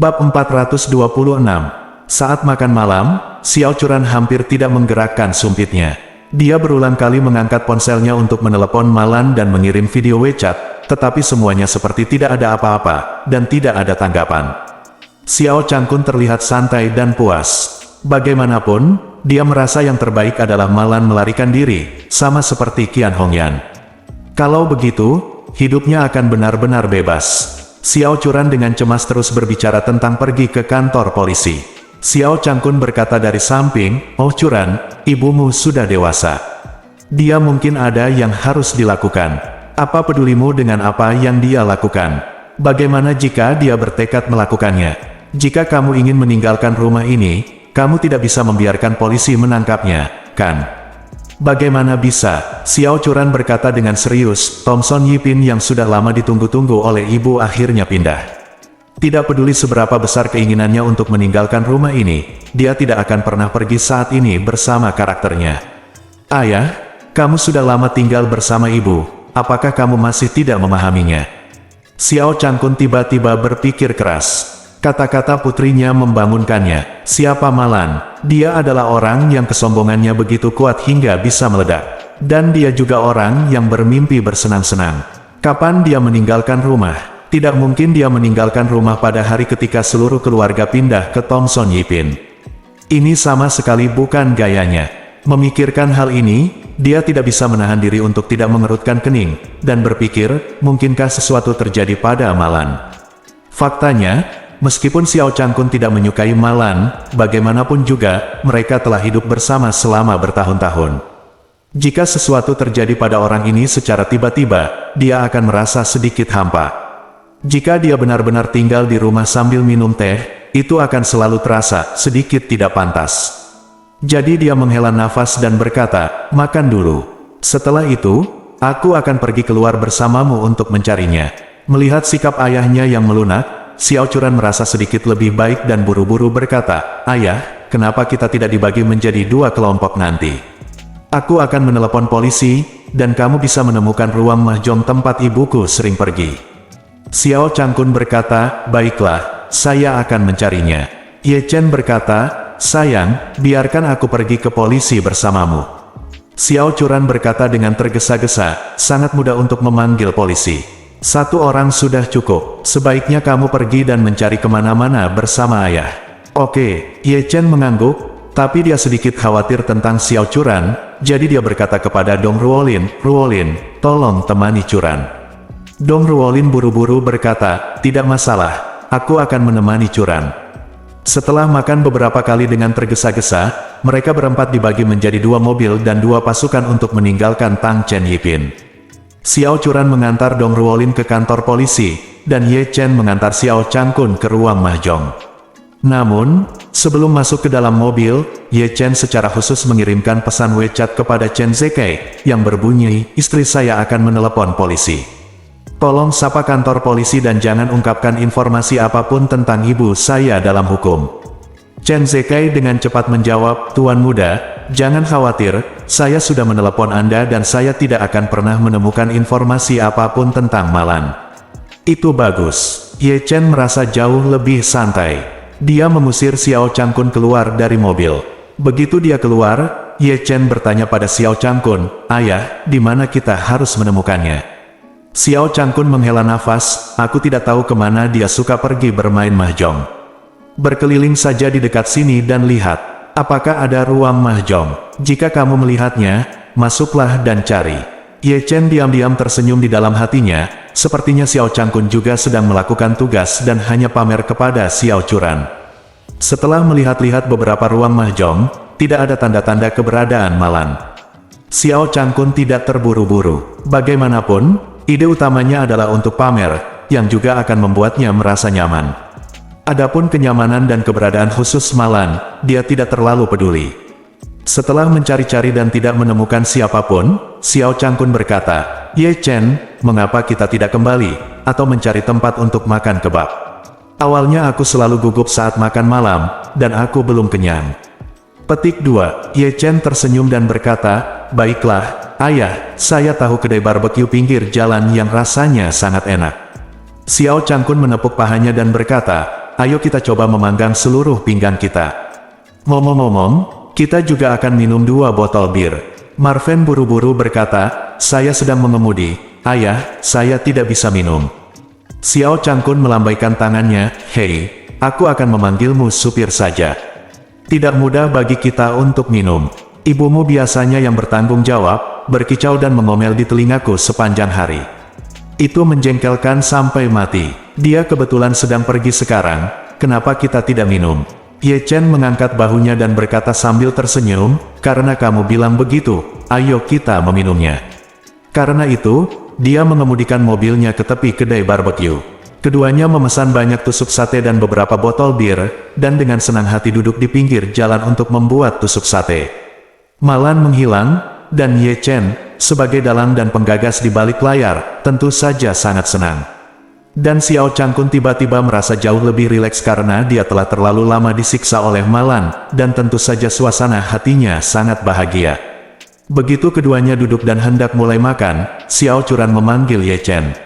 Bab 426. Saat makan malam, Xiao Churan hampir tidak menggerakkan sumpitnya. Dia berulang kali mengangkat ponselnya untuk menelepon Malan dan mengirim video WeChat, tetapi semuanya seperti tidak ada apa-apa, dan tidak ada tanggapan. Xiao Changkun terlihat santai dan puas. Bagaimanapun, dia merasa yang terbaik adalah Malan melarikan diri, sama seperti Qian Hongyan. Kalau begitu, hidupnya akan benar-benar bebas. Xiao Churan dengan cemas terus berbicara tentang pergi ke kantor polisi. Xiao Changkun berkata dari samping, "Oh Churan, ibumu sudah dewasa. Dia mungkin ada yang harus dilakukan. Apa pedulimu dengan apa yang dia lakukan? Bagaimana jika dia bertekad melakukannya? Jika kamu ingin meninggalkan rumah ini, kamu tidak bisa membiarkan polisi menangkapnya, kan?" "Bagaimana bisa?" Xiao Churan berkata dengan serius. Thomson Yipin yang sudah lama ditunggu-tunggu oleh ibu akhirnya pindah. Tidak peduli seberapa besar keinginannya untuk meninggalkan rumah ini, dia tidak akan pernah pergi saat ini bersama karakternya. "Ayah, kamu sudah lama tinggal bersama ibu, apakah kamu masih tidak memahaminya?" Xiao Changkun tiba-tiba berpikir keras. Kata-kata putrinya membangunkannya. Siapa Malan? Dia adalah orang yang kesombongannya begitu kuat hingga bisa meledak. Dan dia juga orang yang bermimpi bersenang-senang. Kapan dia meninggalkan rumah? Tidak mungkin dia meninggalkan rumah pada hari ketika seluruh keluarga pindah ke Thomson Yipin. Ini sama sekali bukan gayanya. Memikirkan hal ini, dia tidak bisa menahan diri untuk tidak mengerutkan kening, dan berpikir, mungkinkah sesuatu terjadi pada Malan? Faktanya, meskipun Xiao Changkun tidak menyukai Malan, bagaimanapun juga, mereka telah hidup bersama selama bertahun-tahun. Jika sesuatu terjadi pada orang ini secara tiba-tiba, dia akan merasa sedikit hampa. Jika dia benar-benar tinggal di rumah sambil minum teh, itu akan selalu terasa sedikit tidak pantas. Jadi dia menghela nafas dan berkata, "Makan dulu. Setelah itu, aku akan pergi keluar bersamamu untuk mencarinya." Melihat sikap ayahnya yang melunak, Xiao Churan merasa sedikit lebih baik dan buru-buru berkata, "Ayah, kenapa kita tidak dibagi menjadi dua kelompok nanti? Aku akan menelepon polisi, dan kamu bisa menemukan ruang mahjong tempat ibuku sering pergi." Xiao Changkun berkata, "Baiklah, saya akan mencarinya." Ye Chen berkata, "Sayang, biarkan aku pergi ke polisi bersamamu." Xiao Churan berkata dengan tergesa-gesa, "Sangat mudah untuk memanggil polisi. Satu orang sudah cukup, sebaiknya kamu pergi dan mencari kemana-mana bersama ayah." "Oke." Ye Chen mengangguk, tapi dia sedikit khawatir tentang Xiao Churan, jadi dia berkata kepada Dong Ruolin, "Ruolin, tolong temani Churan." Dong Ruolin buru-buru berkata, "Tidak masalah, aku akan menemani Churan." Setelah makan beberapa kali dengan tergesa-gesa, mereka berempat dibagi menjadi dua mobil dan dua pasukan untuk meninggalkan Tang Chen Yipin. Xiao Churan mengantar Dong Ruolin ke kantor polisi, dan Ye Chen mengantar Xiao Changkun ke ruang mahjong. Namun, sebelum masuk ke dalam mobil, Ye Chen secara khusus mengirimkan pesan WeChat kepada Chen Zekai, yang berbunyi, "Istri saya akan menelepon polisi. Tolong sapa kantor polisi dan jangan ungkapkan informasi apapun tentang ibu saya dalam hukum." Chen Zekai dengan cepat menjawab, "Tuan muda, jangan khawatir, saya sudah menelepon Anda dan saya tidak akan pernah menemukan informasi apapun tentang Malan." "Itu bagus." Ye Chen merasa jauh lebih santai. Dia mengusir Xiao Changkun keluar dari mobil. Begitu dia keluar, Ye Chen bertanya pada Xiao Changkun, "Ayah, di mana kita harus menemukannya?" Xiao Changkun menghela nafas, "Aku tidak tahu kemana dia suka pergi bermain mahjong. Berkeliling saja di dekat sini dan lihat, apakah ada ruang mahjong. Jika kamu melihatnya, masuklah dan cari." Ye Chen diam-diam tersenyum di dalam hatinya, sepertinya Xiao Changkun juga sedang melakukan tugas dan hanya pamer kepada Xiao Churan. Setelah melihat-lihat beberapa ruang mahjong, tidak ada tanda-tanda keberadaan Malan. Xiao Changkun tidak terburu-buru. Bagaimanapun, ide utamanya adalah untuk pamer, yang juga akan membuatnya merasa nyaman. Adapun kenyamanan dan keberadaan khusus Malan, dia tidak terlalu peduli. Setelah mencari-cari dan tidak menemukan siapapun, Xiao Changkun berkata, "Ye Chen, mengapa kita tidak kembali, atau mencari tempat untuk makan kebab? Awalnya aku selalu gugup saat makan malam, dan aku belum kenyang." Petik 2. Ye Chen tersenyum dan berkata, "Baiklah, ayah, saya tahu kedai barbeque pinggir jalan yang rasanya sangat enak." Xiao Changkun menepuk pahanya dan berkata, ayo kita coba memanggang seluruh pinggang kita. Ngomong-ngomong, kita juga akan minum 2 botol bir. Marvin buru-buru berkata, saya sedang mengemudi, ayah, saya tidak bisa minum. Xiao Changkun melambaikan tangannya, hei, aku akan memanggilmu supir saja. Tidak mudah bagi kita untuk minum. Ibumu biasanya yang bertanggung jawab, berkicau dan mengomel di telingaku sepanjang hari. Itu menjengkelkan sampai mati. Dia kebetulan sedang pergi sekarang, kenapa kita tidak minum? Ye Chen mengangkat bahunya dan berkata sambil tersenyum, karena kamu bilang begitu, ayo kita meminumnya. Karena itu, dia mengemudikan mobilnya ke tepi kedai barbecue. Keduanya memesan banyak tusuk sate dan beberapa botol bir, dan dengan senang hati duduk di pinggir jalan untuk membuat tusuk sate. Malan menghilang, dan Ye Chen, sebagai dalang dan penggagas di balik layar, tentu saja sangat senang. Dan Xiao Changkun tiba-tiba merasa jauh lebih rileks karena dia telah terlalu lama disiksa oleh Malan, dan tentu saja suasana hatinya sangat bahagia. Begitu keduanya duduk dan hendak mulai makan, Xiao Churan memanggil Ye Chen.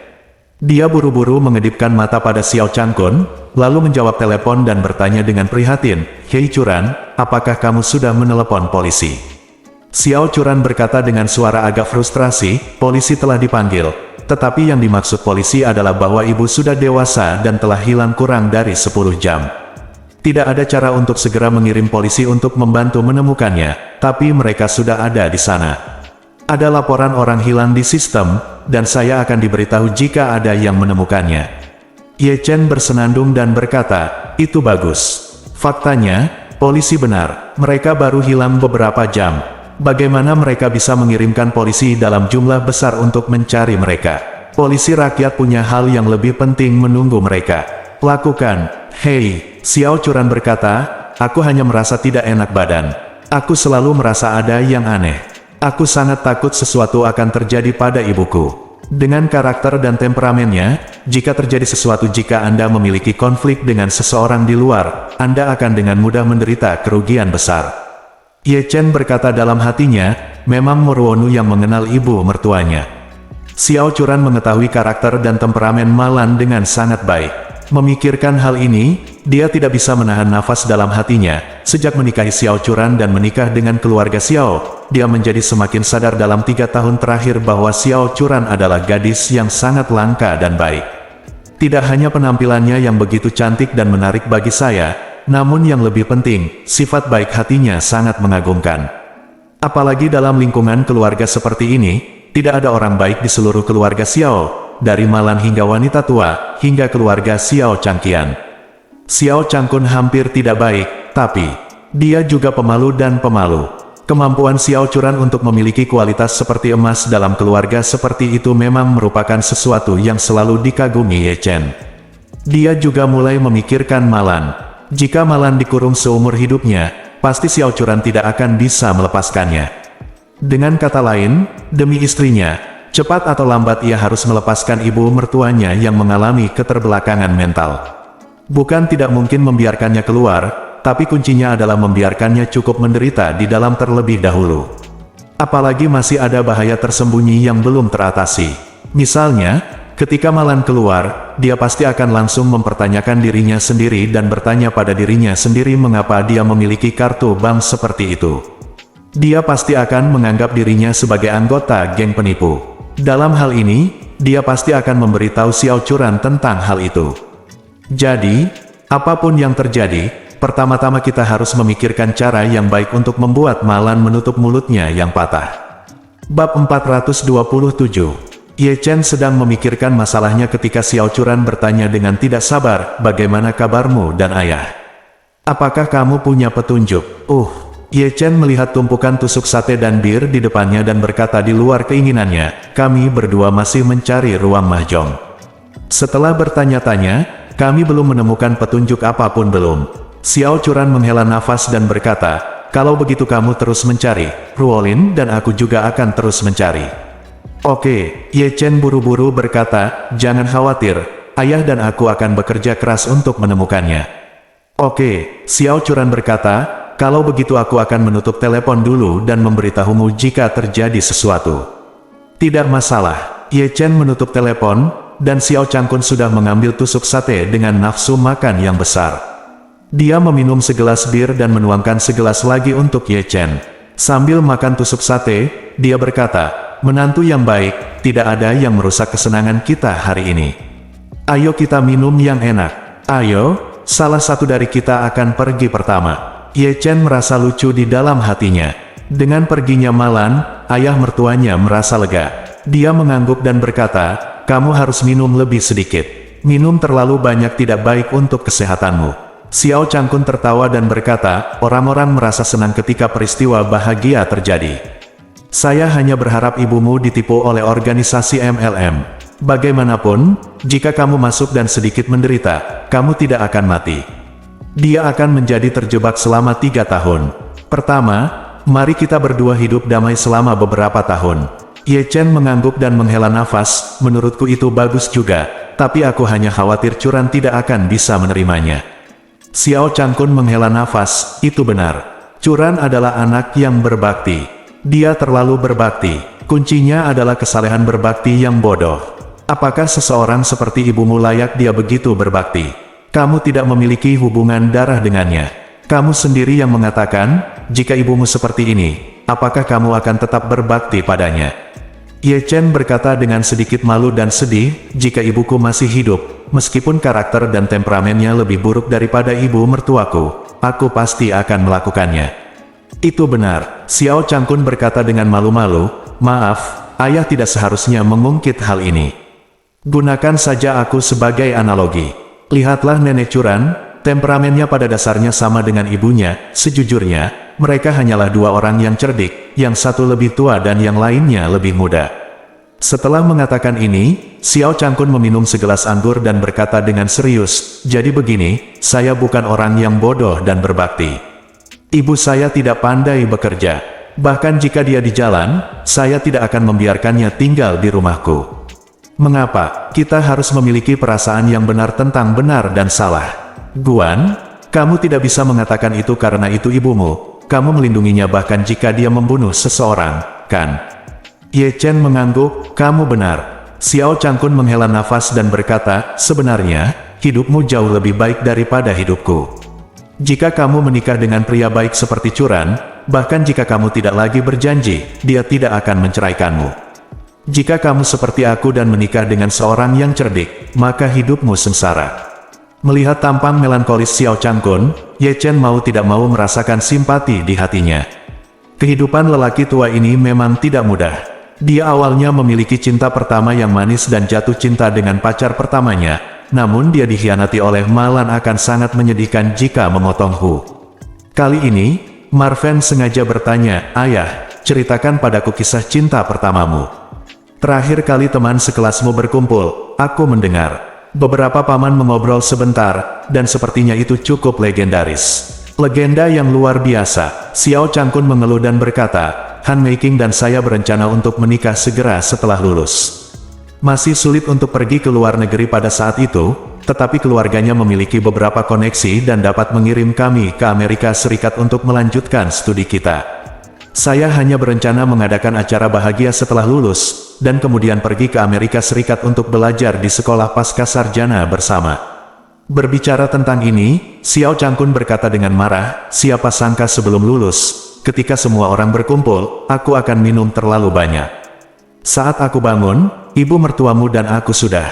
Dia buru-buru mengedipkan mata pada Xiao Changkun, lalu menjawab telepon dan bertanya dengan prihatin, Hei Churan, apakah kamu sudah menelepon polisi? Xiao Churan berkata dengan suara agak frustrasi, polisi telah dipanggil. Tetapi yang dimaksud polisi adalah bahwa ibu sudah dewasa dan telah hilang kurang dari 10 jam. Tidak ada cara untuk segera mengirim polisi untuk membantu menemukannya, tapi mereka sudah ada di sana. Ada laporan orang hilang di sistem, dan saya akan diberitahu jika ada yang menemukannya. Ye Chen bersenandung dan berkata, itu bagus. Faktanya, polisi benar, mereka baru hilang beberapa jam. Bagaimana mereka bisa mengirimkan polisi dalam jumlah besar untuk mencari mereka? Polisi rakyat punya hal yang lebih penting menunggu mereka. Lakukan. Hei, Xiao Churan berkata, aku hanya merasa tidak enak badan. Aku selalu merasa ada yang aneh. Aku sangat takut sesuatu akan terjadi pada ibuku. Dengan karakter dan temperamennya, jika terjadi sesuatu jika Anda memiliki konflik dengan seseorang di luar, Anda akan dengan mudah menderita kerugian besar. Ye Chen berkata dalam hatinya, memang Moruonu yang mengenal ibu mertuanya. Xiao Churan mengetahui karakter dan temperamen Malan dengan sangat baik. Memikirkan hal ini, dia tidak bisa menahan nafas dalam hatinya. Sejak menikahi Xiao Churan dan menikah dengan keluarga Xiao, dia menjadi semakin sadar dalam 3 tahun terakhir bahwa Xiao Churan adalah gadis yang sangat langka dan baik. Tidak hanya penampilannya yang begitu cantik dan menarik bagi saya, namun yang lebih penting, sifat baik hatinya sangat mengagumkan. Apalagi dalam lingkungan keluarga seperti ini, tidak ada orang baik di seluruh keluarga Xiao, dari Malan hingga wanita tua, hingga keluarga Xiao Changqian. Xiao Changkun hampir tidak baik, tapi dia juga pemalu dan pemalu. Kemampuan Xiao Churan untuk memiliki kualitas seperti emas dalam keluarga seperti itu memang merupakan sesuatu yang selalu dikagumi Ye Chen. Dia juga mulai memikirkan Malan. Jika Malan dikurung seumur hidupnya, pasti Xiao Churan tidak akan bisa melepaskannya. Dengan kata lain, demi istrinya, cepat atau lambat ia harus melepaskan ibu mertuanya yang mengalami keterbelakangan mental. Bukan tidak mungkin membiarkannya keluar, tapi kuncinya adalah membiarkannya cukup menderita di dalam terlebih dahulu. Apalagi masih ada bahaya tersembunyi yang belum teratasi. Misalnya, ketika Malan keluar, dia pasti akan langsung mempertanyakan dirinya sendiri dan bertanya pada dirinya sendiri mengapa dia memiliki kartu bank seperti itu. Dia pasti akan menganggap dirinya sebagai anggota geng penipu. Dalam hal ini, dia pasti akan memberitahu Xiao Churan tentang hal itu. Jadi, apapun yang terjadi, pertama-tama kita harus memikirkan cara yang baik untuk membuat Malan menutup mulutnya yang patah. Bab 427. Ye Chen sedang memikirkan masalahnya ketika Xiao Churan bertanya dengan tidak sabar, bagaimana kabarmu dan ayah? Apakah kamu punya petunjuk? Ye Chen melihat tumpukan tusuk sate dan bir di depannya dan berkata di luar keinginannya, kami berdua masih mencari ruang mahjong. Setelah bertanya-tanya, kami belum menemukan petunjuk apapun belum. Xiao Churan menghela nafas dan berkata, kalau begitu kamu terus mencari, Ruolin dan aku juga akan terus mencari. Oke, Ye Chen buru-buru berkata, jangan khawatir, ayah dan aku akan bekerja keras untuk menemukannya. Oke, Xiao Churan berkata, kalau begitu aku akan menutup telepon dulu dan memberitahumu jika terjadi sesuatu. Tidak masalah. Ye Chen menutup telepon, dan Xiao Changkun sudah mengambil tusuk sate dengan nafsu makan yang besar. Dia meminum segelas bir dan menuangkan segelas lagi untuk Ye Chen. Sambil makan tusuk sate, dia berkata, "Menantu yang baik, tidak ada yang merusak kesenangan kita hari ini. Ayo kita minum yang enak. Ayo, salah satu dari kita akan pergi pertama." Ye Chen merasa lucu di dalam hatinya. Dengan perginya Malan, ayah mertuanya merasa lega. Dia mengangguk dan berkata, "Kamu harus minum lebih sedikit. Minum terlalu banyak tidak baik untuk kesehatanmu." Xiao Changkun tertawa dan berkata, "Orang-orang merasa senang ketika peristiwa bahagia terjadi. Saya hanya berharap ibumu ditipu oleh organisasi MLM. Bagaimanapun, jika kamu masuk dan sedikit menderita, kamu tidak akan mati. Dia akan menjadi terjebak selama 3 tahun. Pertama, mari kita berdua hidup damai selama beberapa tahun." Ye Chen mengangguk dan menghela nafas, "Menurutku itu bagus juga, tapi aku hanya khawatir Curan tidak akan bisa menerimanya." Xiao Changkun menghela nafas, "Itu benar. Curan adalah anak yang berbakti. Dia terlalu berbakti. Kuncinya adalah kesalehan berbakti yang bodoh. Apakah seseorang seperti ibumu layak dia begitu berbakti? Kamu tidak memiliki hubungan darah dengannya. Kamu sendiri yang mengatakan, jika ibumu seperti ini, apakah kamu akan tetap berbakti padanya?" Ye Chen berkata dengan sedikit malu dan sedih, "Jika ibuku masih hidup, meskipun karakter dan temperamennya lebih buruk daripada ibu mertuaku, aku pasti akan melakukannya." "Itu benar," Xiao Changkun berkata dengan malu-malu, "Maaf, ayah tidak seharusnya mengungkit hal ini. Gunakan saja aku sebagai analogi. Lihatlah nenek Curan, temperamennya pada dasarnya sama dengan ibunya. Sejujurnya, mereka hanyalah 2 orang yang cerdik, yang satu lebih tua dan yang lainnya lebih muda." Setelah mengatakan ini, Xiao Changkun meminum segelas anggur dan berkata dengan serius, "Jadi begini, saya bukan orang yang bodoh dan berbakti. Ibu saya tidak pandai bekerja. Bahkan jika dia di jalan, saya tidak akan membiarkannya tinggal di rumahku. Mengapa kita harus memiliki perasaan yang benar tentang benar dan salah? Guan, kamu tidak bisa mengatakan itu karena itu ibumu. Kamu melindunginya bahkan jika dia membunuh seseorang, kan?" Ye Chen mengangguk, "Kamu benar." Xiao Changkun menghela nafas dan berkata, "Sebenarnya, hidupmu jauh lebih baik daripada hidupku. Jika kamu menikah dengan pria baik seperti Curan, bahkan jika kamu tidak lagi berjanji, dia tidak akan menceraikanmu. Jika kamu seperti aku dan menikah dengan seorang yang cerdik, maka hidupmu sengsara." Melihat tampang melankolis Xiao Changkun, Ye Chen mau tidak mau merasakan simpati di hatinya. Kehidupan lelaki tua ini memang tidak mudah. Dia awalnya memiliki cinta pertama yang manis dan jatuh cinta dengan pacar pertamanya, namun dia dikhianati oleh Malan akan sangat menyedihkan jika memotong Hu. Kali ini, Marven sengaja bertanya, "Ayah, ceritakan padaku kisah cinta pertamamu. Terakhir kali teman sekelasmu berkumpul, aku mendengar. Beberapa paman mengobrol sebentar, dan sepertinya itu cukup legendaris." "Legenda yang luar biasa," Xiao Changkun mengeluh dan berkata, "Han Meiking dan saya berencana untuk menikah segera setelah lulus. Masih sulit untuk pergi ke luar negeri pada saat itu, tetapi keluarganya memiliki beberapa koneksi dan dapat mengirim kami ke Amerika Serikat untuk melanjutkan studi kita. Saya hanya berencana mengadakan acara bahagia setelah lulus, dan kemudian pergi ke Amerika Serikat untuk belajar di sekolah pasca sarjana bersama." Berbicara tentang ini, Xiao Changkun berkata dengan marah, "Siapa sangka sebelum lulus, ketika semua orang berkumpul, aku akan minum terlalu banyak. Saat aku bangun, ibu mertuamu dan aku sudah..."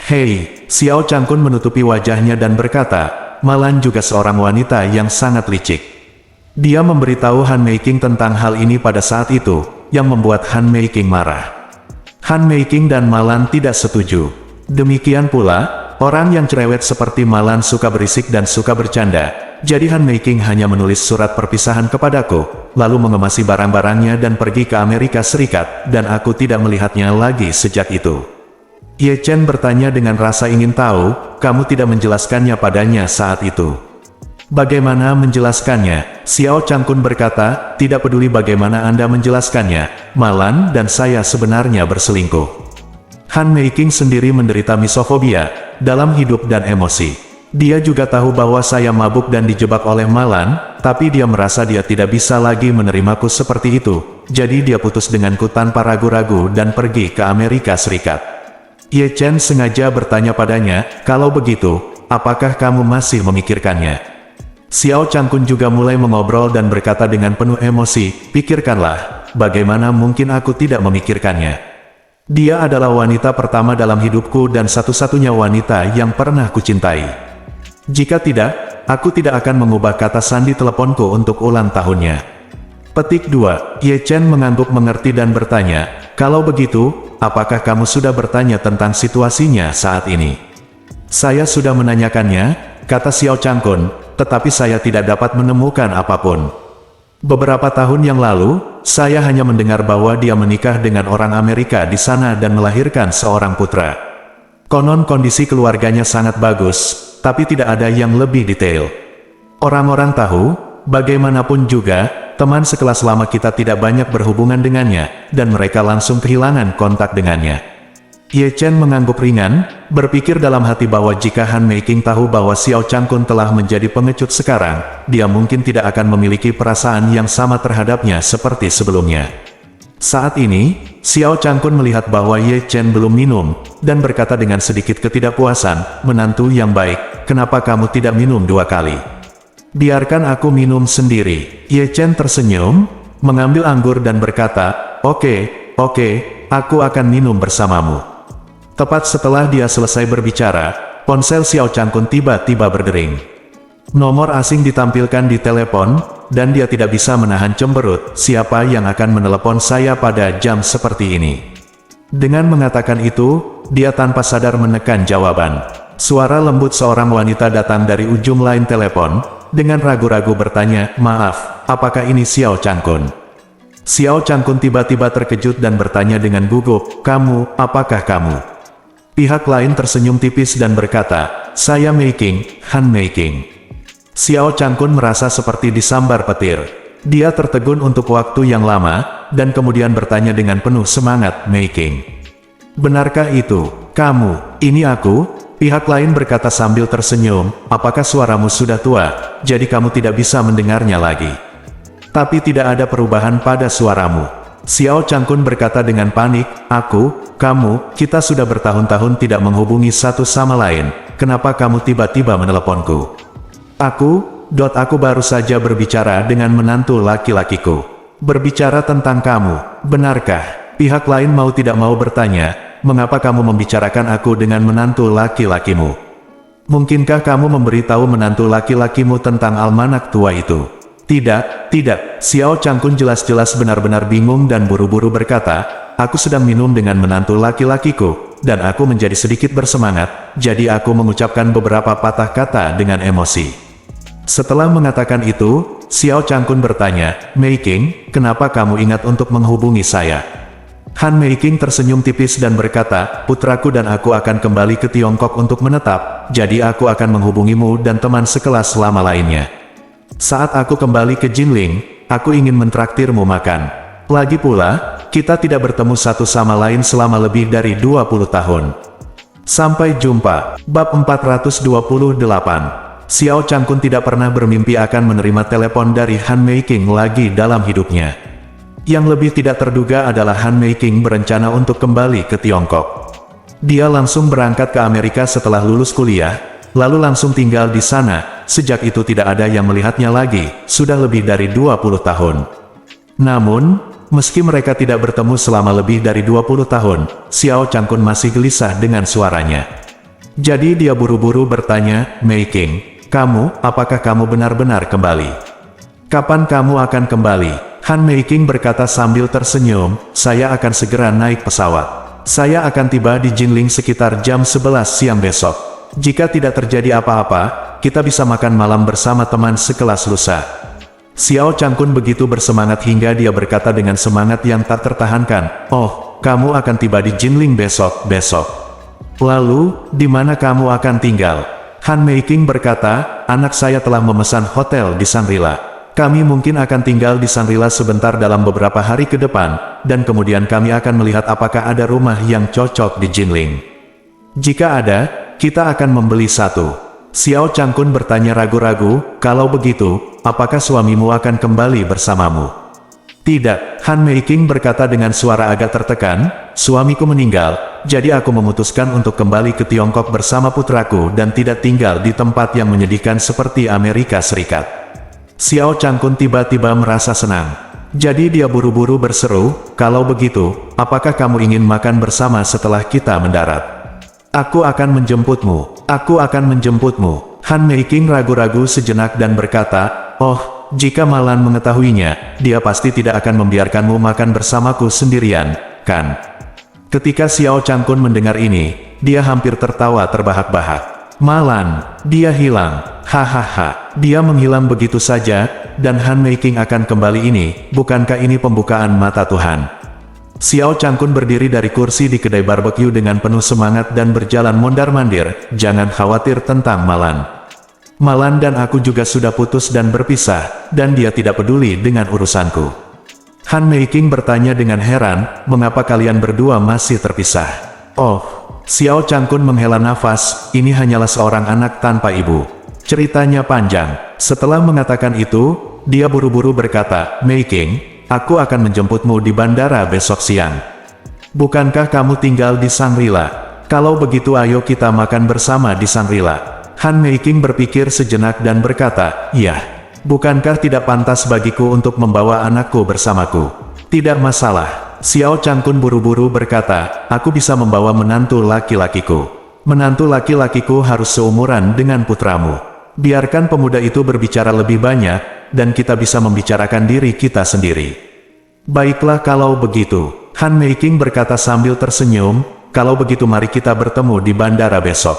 "Hei," Xiao Changkun menutupi wajahnya dan berkata, "Malan juga seorang wanita yang sangat licik." Dia memberitahu Han Meiking tentang hal ini pada saat itu, yang membuat Han Meiking marah. Han Meiking dan Malan tidak setuju. Demikian pula, orang yang cerewet seperti Malan suka berisik dan suka bercanda. Jadi Han Meiking hanya menulis surat perpisahan kepadaku, lalu mengemasi barang-barangnya dan pergi ke Amerika Serikat, dan aku tidak melihatnya lagi sejak itu." Ye Chen bertanya dengan rasa ingin tahu, "Kamu tidak menjelaskannya padanya saat itu?" "Bagaimana menjelaskannya?" Xiao Changkun berkata, "Tidak peduli bagaimana Anda menjelaskannya, Malan dan saya sebenarnya berselingkuh. Han Meiking sendiri menderita misofobia, dalam hidup dan emosi. Dia juga tahu bahwa saya mabuk dan dijebak oleh Malan, tapi dia merasa dia tidak bisa lagi menerimaku seperti itu, jadi dia putus denganku tanpa ragu-ragu dan pergi ke Amerika Serikat." Ye Chen sengaja bertanya padanya, kalau begitu, apakah kamu masih memikirkannya? Xiao Changkun juga mulai mengobrol dan berkata dengan penuh emosi, pikirkanlah, bagaimana mungkin aku tidak memikirkannya? Dia adalah wanita pertama dalam hidupku dan satu-satunya wanita yang pernah kucintai. Jika tidak, aku tidak akan mengubah kata sandi teleponku untuk ulang tahunnya. Petik 2. Ye Chen mengangguk mengerti dan bertanya, kalau begitu, apakah kamu sudah bertanya tentang situasinya saat ini? Saya sudah menanyakannya, kata Xiao Changkun, tetapi saya tidak dapat menemukan apapun. Beberapa tahun yang lalu, saya hanya mendengar bahwa dia menikah dengan orang Amerika di sana dan melahirkan seorang putra. Konon kondisi keluarganya sangat bagus, tapi tidak ada yang lebih detail. Orang-orang tahu, bagaimanapun juga, teman sekelas lama kita tidak banyak berhubungan dengannya, dan mereka langsung kehilangan kontak dengannya. Ye Chen mengangguk ringan, berpikir dalam hati bahwa jika Han Meiking tahu bahwa Xiao Changkun telah menjadi pengecut sekarang, dia mungkin tidak akan memiliki perasaan yang sama terhadapnya seperti sebelumnya. Saat ini, Xiao Changkun melihat bahwa Ye Chen belum minum, dan berkata dengan sedikit ketidakpuasan, menantu yang baik, kenapa kamu tidak minum 2 kali? Biarkan aku minum sendiri. Ye Chen tersenyum, mengambil anggur dan berkata, oke, aku akan minum bersamamu. Tepat setelah dia selesai berbicara, ponsel Xiao Changkun tiba-tiba berdering. Nomor asing ditampilkan di telepon, dan dia tidak bisa menahan cemberut, siapa yang akan menelepon saya pada jam seperti ini. Dengan mengatakan itu, dia tanpa sadar menekan jawaban. Suara lembut seorang wanita datang dari ujung lain telepon, dengan ragu-ragu bertanya, maaf, apakah ini Xiao Changkun? Xiao Changkun tiba-tiba terkejut dan bertanya dengan gugup, apakah kamu? Pihak lain tersenyum tipis dan berkata, saya Meiking, Han Meiking. Xiao Changkun merasa seperti disambar petir. Dia tertegun untuk waktu yang lama, dan kemudian bertanya dengan penuh semangat, Meiking. Benarkah itu, kamu, ini aku? Pihak lain berkata sambil tersenyum, apakah suaramu sudah tua, jadi kamu tidak bisa mendengarnya lagi? Tapi tidak ada perubahan pada suaramu. Xiao Changkun berkata dengan panik, kamu, kita sudah bertahun-tahun tidak menghubungi satu sama lain, kenapa kamu tiba-tiba meneleponku? Aku baru saja berbicara dengan menantu laki-lakiku. Berbicara tentang kamu, benarkah? Pihak lain mau tidak mau bertanya, mengapa kamu membicarakan aku dengan menantu laki-lakimu? Mungkinkah kamu memberitahu menantu laki-lakimu tentang almanak tua itu? Tidak. Xiao Changkun jelas-jelas benar-benar bingung dan buru-buru berkata, aku sedang minum dengan menantu laki-lakiku, dan aku menjadi sedikit bersemangat, jadi aku mengucapkan beberapa patah kata dengan emosi. Setelah mengatakan itu, Xiao Changkun bertanya, Meiking, kenapa kamu ingat untuk menghubungi saya? Han Meiking tersenyum tipis dan berkata, putraku dan aku akan kembali ke Tiongkok untuk menetap, jadi aku akan menghubungimu dan teman sekelas lama lainnya. Saat aku kembali ke Jinling, aku ingin mentraktirmu makan. Lagi pula, kita tidak bertemu satu sama lain selama lebih dari 20 tahun. Sampai jumpa. Bab 428. Xiao Changkun tidak pernah bermimpi akan menerima telepon dari Han Meiking lagi dalam hidupnya. Yang lebih tidak terduga adalah Han Meiking berencana untuk kembali ke Tiongkok. Dia langsung berangkat ke Amerika setelah lulus kuliah, lalu langsung tinggal di sana. Sejak itu tidak ada yang melihatnya lagi, sudah lebih dari 20 tahun. Namun, meski mereka tidak bertemu selama lebih dari 20 tahun, Xiao Changkun masih gelisah dengan suaranya. Jadi dia buru-buru bertanya, Meiking, apakah kamu benar-benar kembali? Kapan kamu akan kembali? Han Meiking berkata sambil tersenyum, saya akan segera naik pesawat. Saya akan tiba di Jinling sekitar jam 11 siang besok. Jika tidak terjadi apa-apa, kita bisa makan malam bersama teman sekelas lusa. Xiao Changkun begitu bersemangat hingga dia berkata dengan semangat yang tak tertahankan, kamu akan tiba di Jinling besok. Lalu, di mana kamu akan tinggal? Han Meiking berkata, anak saya telah memesan hotel di Shangri-La. Kami mungkin akan tinggal di Shangri-La sebentar dalam beberapa hari ke depan, dan kemudian kami akan melihat apakah ada rumah yang cocok di Jinling. Jika ada, kita akan membeli satu. Xiao Changkun bertanya ragu-ragu, kalau begitu, apakah suamimu akan kembali bersamamu? Tidak, Han Meiking berkata dengan suara agak tertekan, suamiku meninggal, jadi aku memutuskan untuk kembali ke Tiongkok bersama putraku dan tidak tinggal di tempat yang menyedihkan seperti Amerika Serikat. Xiao Changkun tiba-tiba merasa senang. Jadi dia buru-buru berseru, kalau begitu, apakah kamu ingin makan bersama setelah kita mendarat? Aku akan menjemputmu. Aku akan menjemputmu. Han Meiking ragu-ragu sejenak dan berkata, oh, jika Malan mengetahuinya, dia pasti tidak akan membiarkanmu makan bersamaku sendirian, kan? Ketika Xiao Changkun mendengar ini, dia hampir tertawa terbahak-bahak. Malan, dia hilang. Hahaha, dia menghilang begitu saja, dan Han Meiking akan kembali ini, bukankah ini pembukaan mata Tuhan? Xiao Changkun berdiri dari kursi di kedai barbecue dengan penuh semangat dan berjalan mondar-mandir, jangan khawatir tentang Malan. Malan dan aku juga sudah putus dan berpisah, dan dia tidak peduli dengan urusanku. Han Meiking bertanya dengan heran, mengapa kalian berdua masih terpisah? Oh, Xiao Changkun menghela nafas, ini hanyalah seorang anak tanpa ibu. Ceritanya panjang. Setelah mengatakan itu, dia buru-buru berkata, Meiking, aku akan menjemputmu di bandara besok siang. Bukankah kamu tinggal di Shangri-La? Kalau begitu ayo kita makan bersama di Shangri-La. Han Meiking berpikir sejenak dan berkata, iya. Bukankah tidak pantas bagiku untuk membawa anakku bersamaku? Tidak masalah. Xiao Changkun buru-buru berkata, aku bisa membawa menantu laki-lakiku. Menantu laki-lakiku harus seumuran dengan putramu. Biarkan pemuda itu berbicara lebih banyak, dan kita bisa membicarakan diri kita sendiri. Baiklah kalau begitu, Han Meiking berkata sambil tersenyum, kalau begitu mari kita bertemu di bandara besok.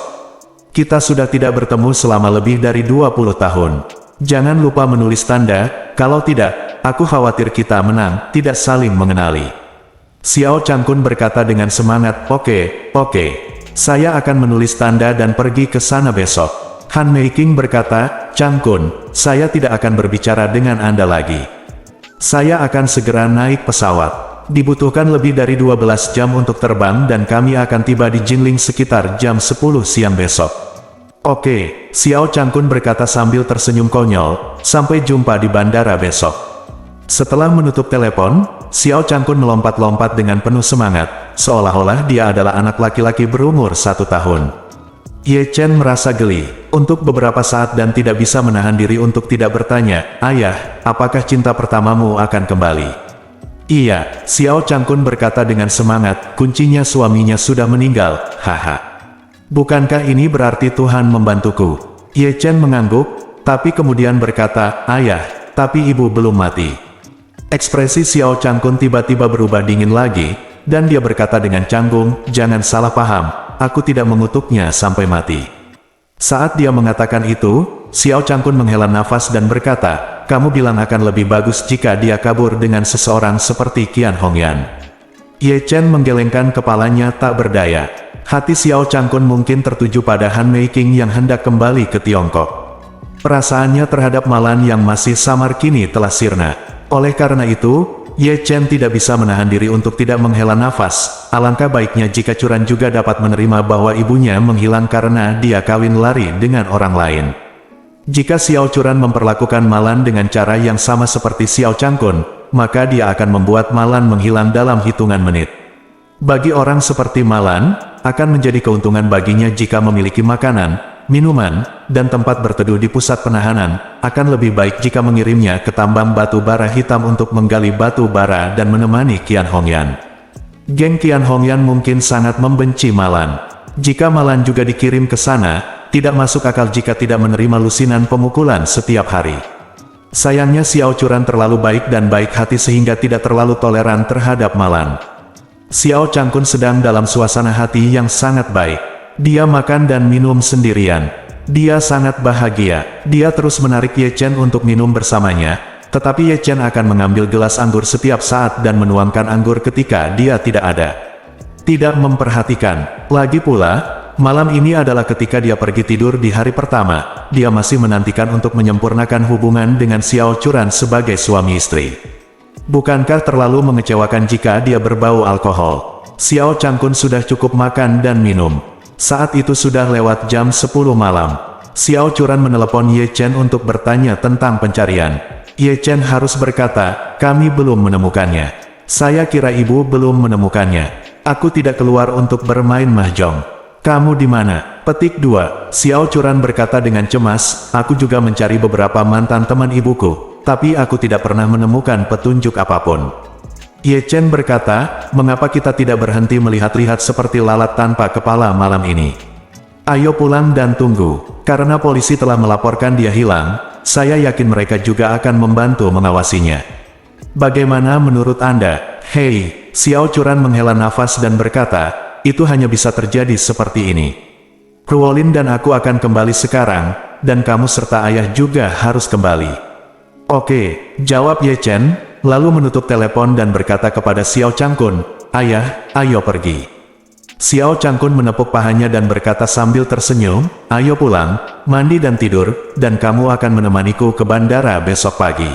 Kita sudah tidak bertemu selama lebih dari 20 tahun. Jangan lupa menulis tanda, kalau tidak, aku khawatir kita menang, tidak saling mengenali. Xiao Changkun berkata dengan semangat, oke, saya akan menulis tanda dan pergi ke sana besok. Han Meiking berkata, Changkun, saya tidak akan berbicara dengan Anda lagi. Saya akan segera naik pesawat. Dibutuhkan lebih dari 12 jam untuk terbang dan kami akan tiba di Jinling sekitar jam 10 siang besok. Oke, Xiao Changkun berkata sambil tersenyum konyol, sampai jumpa di bandara besok. Setelah menutup telepon, Xiao Changkun melompat-lompat dengan penuh semangat, seolah-olah dia adalah anak laki-laki berumur 1 tahun. Ye Chen merasa geli, untuk beberapa saat dan tidak bisa menahan diri untuk tidak bertanya, ayah, apakah cinta pertamamu akan kembali? Iya, Xiao Changkun berkata dengan semangat, kuncinya suaminya sudah meninggal, haha. Bukankah ini berarti Tuhan membantuku? Ye Chen mengangguk, tapi kemudian berkata, ayah, tapi ibu belum mati. Ekspresi Xiao Changkun tiba-tiba berubah dingin lagi, dan dia berkata dengan canggung, jangan salah paham, aku tidak mengutuknya sampai mati. Saat dia mengatakan itu, Xiao Changkun menghela nafas dan berkata, kamu bilang akan lebih bagus jika dia kabur dengan seseorang seperti Qian Hongyan. Ye Chen menggelengkan kepalanya tak berdaya. Hati Xiao Changkun mungkin tertuju pada Han Meiking yang hendak kembali ke Tiongkok. Perasaannya terhadap Malan yang masih samar kini telah sirna. Oleh karena itu, Ye Chen tidak bisa menahan diri untuk tidak menghela nafas. Alangkah baiknya jika Curan juga dapat menerima bahwa ibunya menghilang karena dia kawin lari dengan orang lain. Jika Xiao Curan memperlakukan Malan dengan cara yang sama seperti Xiao Changkun, maka dia akan membuat Malan menghilang dalam hitungan menit. Bagi orang seperti Malan, akan menjadi keuntungan baginya jika memiliki makanan, minuman, dan tempat berteduh di pusat penahanan, akan lebih baik jika mengirimnya ke tambang batu bara hitam untuk menggali batu bara dan menemani Qian Hongyan. Geng Qian Hongyan mungkin sangat membenci Malan. Jika Malan juga dikirim ke sana, tidak masuk akal jika tidak menerima lusinan pemukulan setiap hari. Sayangnya Xiao Curan terlalu baik dan baik hati sehingga tidak terlalu toleran terhadap Malan. Xiao Changkun sedang dalam suasana hati yang sangat baik. Dia makan dan minum sendirian. Dia sangat bahagia. Dia terus menarik Ye Chen untuk minum bersamanya, tetapi Ye Chen akan mengambil gelas anggur setiap saat dan menuangkan anggur ketika dia tidak ada. Tidak memperhatikan. Lagi pula, malam ini adalah ketika dia pergi tidur di hari pertama. Dia masih menantikan untuk menyempurnakan hubungan dengan Xiao Curan sebagai suami istri. Bukankah terlalu mengecewakan jika dia berbau alkohol? Xiao Changkun sudah cukup makan dan minum. Saat itu sudah lewat jam 10 malam. Xiao Curan menelepon Ye Chen untuk bertanya tentang pencarian. Ye Chen harus berkata, kami belum menemukannya. Saya kira ibu belum menemukannya. Aku tidak keluar untuk bermain mahjong. Kamu di mana? Petik 2. Xiao Churan berkata dengan cemas, aku juga mencari beberapa mantan teman ibuku, tapi aku tidak pernah menemukan petunjuk apapun. Ye Chen berkata, mengapa kita tidak berhenti melihat-lihat seperti lalat tanpa kepala malam ini? Ayo pulang dan tunggu, karena polisi telah melaporkan dia hilang, saya yakin mereka juga akan membantu mengawasinya. Bagaimana menurut Anda? Hei, Xiao Churan menghela nafas dan berkata, itu hanya bisa terjadi seperti ini. Ruolin dan aku akan kembali sekarang, dan kamu serta ayah juga harus kembali. Oke, jawab Ye Chen, lalu menutup telepon dan berkata kepada Xiao Changkun, ayah, ayo pergi. Xiao Changkun menepuk pahanya dan berkata sambil tersenyum, ayo pulang, mandi dan tidur, dan kamu akan menemaniku ke bandara besok pagi.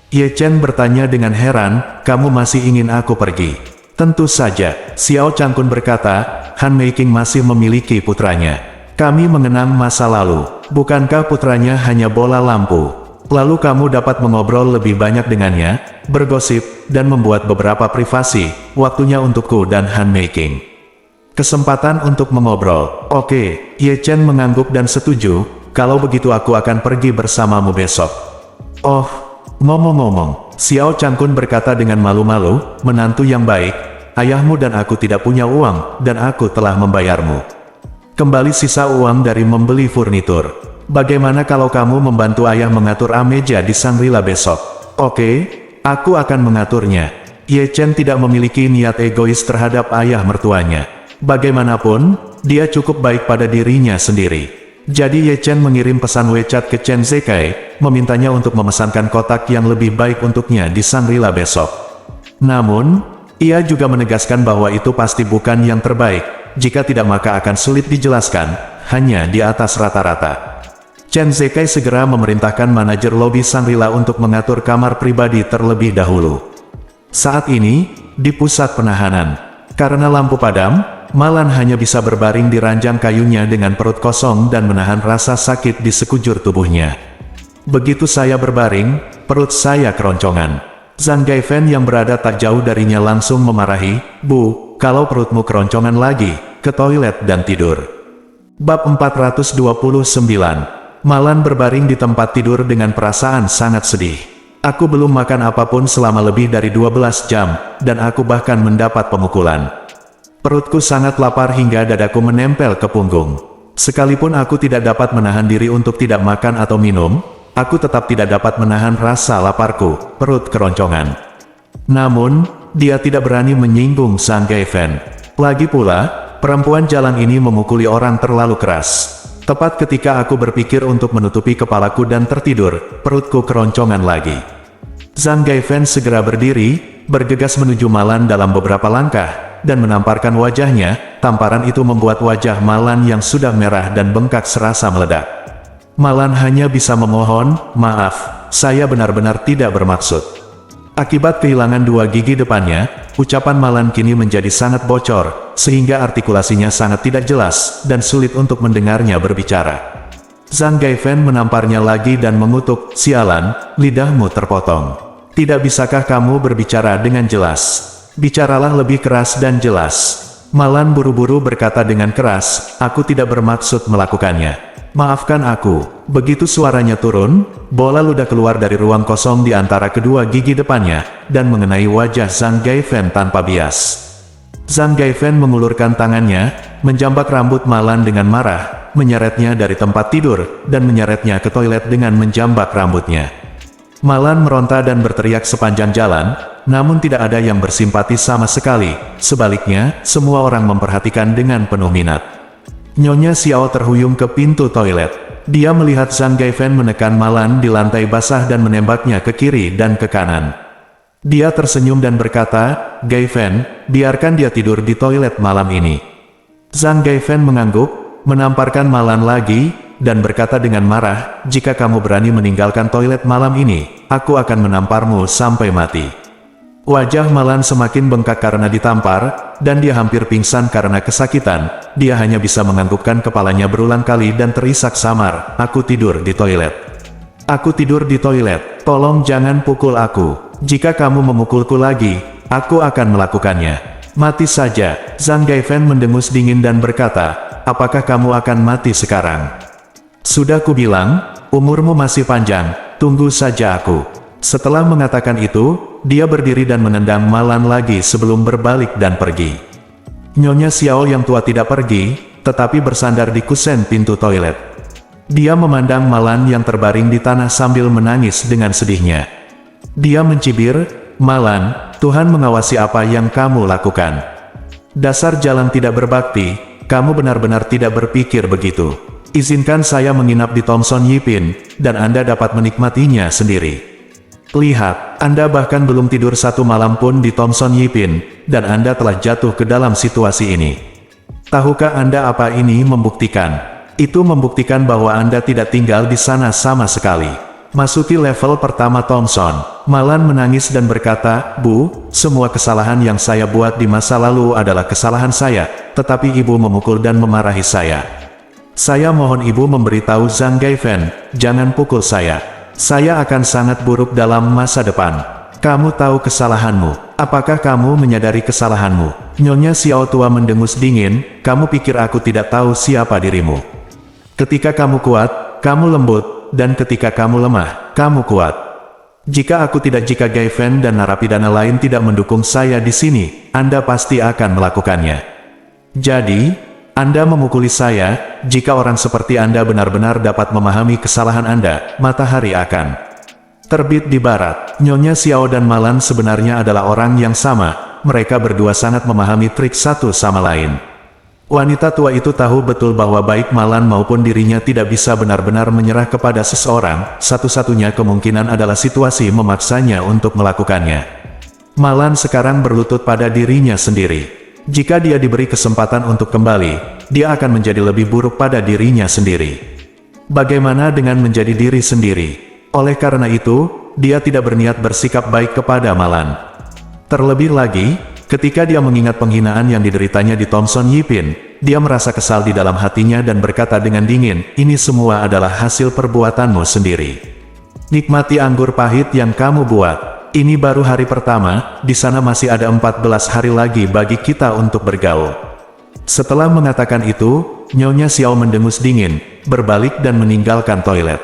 Ye Chen bertanya dengan heran, kamu masih ingin aku pergi? Tentu saja, Xiao Changkun berkata, Han Meiking masih memiliki putranya. Kami mengenang masa lalu, bukankah putranya hanya bola lampu? Lalu kamu dapat mengobrol lebih banyak dengannya, bergosip, dan membuat beberapa privasi, waktunya untukku dan Han Meiking. Kesempatan untuk mengobrol. Oke, Ye Chen mengangguk dan setuju, kalau begitu aku akan pergi bersamamu besok. Oh, ngomong-ngomong, Xiao Changkun berkata dengan malu-malu, menantu yang baik, ayahmu dan aku tidak punya uang, dan aku telah membayarmu. Kembali sisa uang dari membeli furnitur. Bagaimana kalau kamu membantu ayah mengatur meja di Shangri-La besok? Oke, aku akan mengaturnya. Ye Chen tidak memiliki niat egois terhadap ayah mertuanya. Bagaimanapun, dia cukup baik pada dirinya sendiri. Jadi Ye Chen mengirim pesan WeChat ke Chen Zekai, memintanya untuk memesankan kotak yang lebih baik untuknya di Shangri-La besok. Namun, ia juga menegaskan bahwa itu pasti bukan yang terbaik, jika tidak maka akan sulit dijelaskan, hanya di atas rata-rata. Chen Zekai segera memerintahkan manajer lobi Shangri-La untuk mengatur kamar pribadi terlebih dahulu. Saat ini, di pusat penahanan, karena lampu padam, Malan hanya bisa berbaring di ranjang kayunya dengan perut kosong dan menahan rasa sakit di sekujur tubuhnya. Begitu saya berbaring, perut saya keroncongan. Zhang Gaifan yang berada tak jauh darinya langsung memarahi, Bu, kalau perutmu keroncongan lagi, ke toilet dan tidur. Bab 429. Malan berbaring di tempat tidur dengan perasaan sangat sedih. Aku belum makan apapun selama lebih dari 12 jam, dan aku bahkan mendapat pemukulan. Perutku sangat lapar hingga dadaku menempel ke punggung. Sekalipun aku tidak dapat menahan diri untuk tidak makan atau minum, aku tetap tidak dapat menahan rasa laparku, perut keroncongan. Namun, dia tidak berani menyinggung Zhang Gaifan. Lagi pula, perempuan jalan ini memukuli orang terlalu keras. Tepat ketika aku berpikir untuk menutupi kepalaku dan tertidur, perutku keroncongan lagi. Zhang Gaifan segera berdiri, bergegas menuju Malan dalam beberapa langkah, dan menamparkan wajahnya. Tamparan itu membuat wajah Malan yang sudah merah dan bengkak serasa meledak. Malan hanya bisa memohon, maaf, saya benar-benar tidak bermaksud. Akibat kehilangan dua gigi depannya, ucapan Malan kini menjadi sangat bocor, sehingga artikulasinya sangat tidak jelas, dan sulit untuk mendengarnya berbicara. Zhang Gaifan menamparnya lagi dan mengutuk, sialan, lidahmu terpotong. Tidak bisakah kamu berbicara dengan jelas? Bicaralah lebih keras dan jelas. Malan buru-buru berkata dengan keras, aku tidak bermaksud melakukannya. Maafkan aku. Begitu suaranya turun, bola ludah keluar dari ruang kosong di antara kedua gigi depannya, dan mengenai wajah Zhang Gaifan tanpa bias. Zhang Gaifan mengulurkan tangannya, menjambak rambut Malan dengan marah, menyeretnya dari tempat tidur, dan menyeretnya ke toilet dengan menjambak rambutnya. Malan meronta dan berteriak sepanjang jalan, namun tidak ada yang bersimpati sama sekali. Sebaliknya, semua orang memperhatikan dengan penuh minat. Nyonya Xiao terhuyung ke pintu toilet. Dia melihat Zhang Gaifan menekan Malan di lantai basah dan menembaknya ke kiri dan ke kanan. Dia tersenyum dan berkata, Gaifan, biarkan dia tidur di toilet malam ini. Zhang Gaifan mengangguk, menamparkan Malan lagi, dan berkata dengan marah, jika kamu berani meninggalkan toilet malam ini, aku akan menamparmu sampai mati. Wajah Malan semakin bengkak karena ditampar, dan dia hampir pingsan karena kesakitan. Dia hanya bisa menganggukkan kepalanya berulang kali dan terisak samar, aku tidur di toilet. Aku tidur di toilet, tolong jangan pukul aku. Jika kamu memukulku lagi, aku akan melakukannya. Mati saja, Zhang Gaifen mendengus dingin dan berkata, apakah kamu akan mati sekarang? Sudah kubilang, umurmu masih panjang, tunggu saja aku. Setelah mengatakan itu, dia berdiri dan menendang Malan lagi sebelum berbalik dan pergi. Nyonya Xiao yang tua tidak pergi, tetapi bersandar di kusen pintu toilet. Dia memandang Malan yang terbaring di tanah sambil menangis dengan sedihnya. Dia mencibir, Malan, Tuhan mengawasi apa yang kamu lakukan. Dasar jalan tidak berbakti, kamu benar-benar tidak berpikir begitu. Izinkan saya menginap di Thomson Yipin, dan Anda dapat menikmatinya sendiri. Lihat, Anda bahkan belum tidur satu malam pun di Thomson Yipin, dan Anda telah jatuh ke dalam situasi ini. Tahukah Anda apa ini membuktikan? Itu membuktikan bahwa Anda tidak tinggal di sana sama sekali. Masuki level pertama Thomson, Malan menangis dan berkata, Bu, semua kesalahan yang saya buat di masa lalu adalah kesalahan saya, tetapi ibu memukul dan memarahi saya. Saya mohon ibu memberitahu Zhang Gaifen, jangan pukul saya. Saya akan sangat buruk dalam masa depan. Kamu tahu kesalahanmu. Apakah kamu menyadari kesalahanmu? Nyonya Xiao tua mendengus dingin, kamu pikir aku tidak tahu siapa dirimu. Ketika kamu kuat, kamu lembut, dan ketika kamu lemah, kamu kuat. Jika Gaifen dan narapidana lain tidak mendukung saya di sini, Anda pasti akan melakukannya. Jadi, Anda memukuli saya, jika orang seperti Anda benar-benar dapat memahami kesalahan Anda, matahari akan terbit di barat. Nyonya Xiao dan Malan sebenarnya adalah orang yang sama, mereka berdua sangat memahami trik satu sama lain. Wanita tua itu tahu betul bahwa baik Malan maupun dirinya tidak bisa benar-benar menyerah kepada seseorang, satu-satunya kemungkinan adalah situasi memaksanya untuk melakukannya. Malan sekarang berlutut pada dirinya sendiri. Jika dia diberi kesempatan untuk kembali, dia akan menjadi lebih buruk pada dirinya sendiri. Bagaimana dengan menjadi diri sendiri? Oleh karena itu, dia tidak berniat bersikap baik kepada Malan. Terlebih lagi, ketika dia mengingat penghinaan yang dideritanya di Thomson Yipin, dia merasa kesal di dalam hatinya dan berkata dengan dingin, ini semua adalah hasil perbuatanmu sendiri. Nikmati anggur pahit yang kamu buat. Ini baru hari pertama, di sana masih ada 14 hari lagi bagi kita untuk bergaul. Setelah mengatakan itu, Nyonya Xiao mendengus dingin, berbalik dan meninggalkan toilet.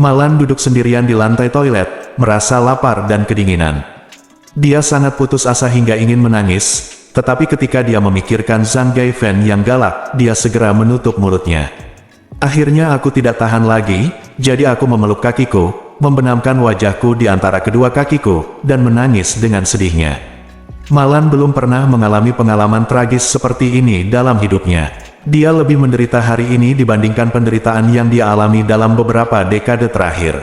Malan duduk sendirian di lantai toilet, merasa lapar dan kedinginan. Dia sangat putus asa hingga ingin menangis, tetapi ketika dia memikirkan Zhang Gaifen yang galak, dia segera menutup mulutnya. Akhirnya aku tidak tahan lagi, jadi aku memeluk kakiku, membenamkan wajahku di antara kedua kakiku, dan menangis dengan sedihnya. Malan belum pernah mengalami pengalaman tragis seperti ini dalam hidupnya. Dia lebih menderita hari ini dibandingkan penderitaan yang dia alami dalam beberapa dekade terakhir.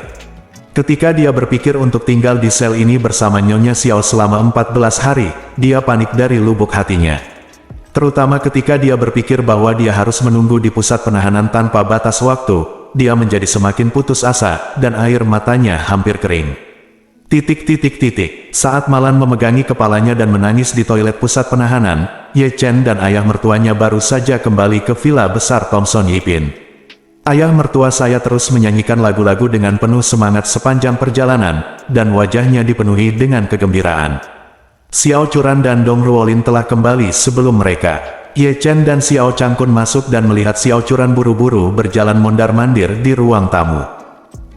Ketika dia berpikir untuk tinggal di sel ini bersama Nyonya Xiao selama 14 hari, dia panik dari lubuk hatinya. Terutama ketika dia berpikir bahwa dia harus menunggu di pusat penahanan tanpa batas waktu, dia menjadi semakin putus asa, dan air matanya hampir kering. Saat Malan memegangi kepalanya dan menangis di toilet pusat penahanan, Ye Chen dan ayah mertuanya baru saja kembali ke villa besar Thomson Yipin. Ayah mertua saya terus menyanyikan lagu-lagu dengan penuh semangat sepanjang perjalanan, dan wajahnya dipenuhi dengan kegembiraan. Xiao Churan dan Dong Ruolin telah kembali sebelum mereka. Ye Chen dan Xiao Changkun masuk dan melihat Xiao Churan buru-buru berjalan mondar-mandir di ruang tamu.